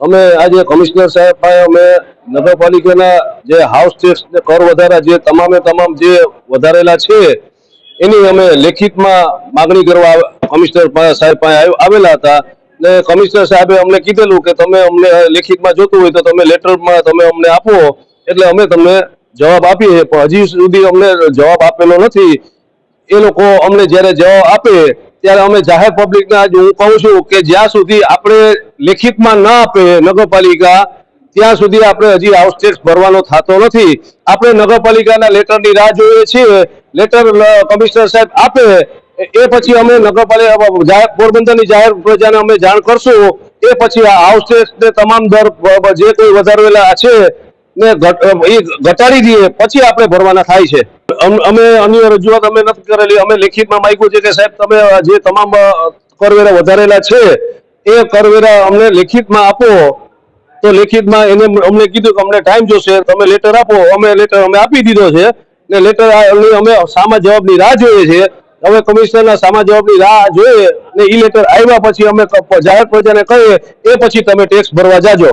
અમે આજે કમિશનર સાહેબ પાસે અમે નગરપાલિકાના જે હાઉસ ટેક્સ ને કર વધારા જે તમામે તમામ જે વધારેલા છે એની અમે લેખિતમાં માગણી કરવા કમિશનર સાહેબ પાસે આવેલા હતા ને કમિશનર સાહેબે અમને કીધેલું કે તમે અમને લેખિતમાં જોતું હોય તો તમે લેટરમાં તમે અમને આપો એટલે અમે તમને જવાબ આપીએ પણ હજી સુધી અમને જવાબ આપેલો નથી। એ લોકો અમને જ્યારે જવાબ આપે ત્યારે અમે જાહેર પબ્લિકને આજે હું કહું છું કે જ્યાં સુધી આપણે લેખિતમાં ન આપે નગરપાલિકા ત્યાં સુધી આપણે હજી હાઉસ ટેક્સ ભરવાનો થતો નથી। આપણે નગરપાલિકાના લેટરની રાહ જોઈએ છીએ। લેટર કમિશનર સાહેબ આપે એ પછી અમે નગરપાલિકા પોરબંદરની જાહેર પ્રજાને અમે જાણ કરશું। એ પછી આ હાઉસ ટેક્સ ને તમામ દર જે કોઈ વધારેલા છે ને એ ઘટાડી દઈએ પછી આપણે ભરવાના થાય છે। અમે અન્ય રજૂઆત અમે નથી કરેલી, અમે લેખિતમાં માંગ્યું છે કે સાહેબ તમે જે તમામ કરવેરા વધારેલા છે એ કરવેરા અમને લેખિતમાં આપો। તો લેખિતમાં એને અમને કીધું કે અમને ટાઈમ જોશે, તમે લેટર આપો। અમે લેટર અમે આપી દીધો છે ને લેટર અમે સામા જવાબની રાહ જોઈએ છે। હવે કમિશનરના સામા જવાબની રાહ જોઈએ ને ઈ લેટર આવ્યા પછી અમે જાહેર પ્રજાને કહીએ એ પછી તમે ટેક્સ ભરવા જાજો।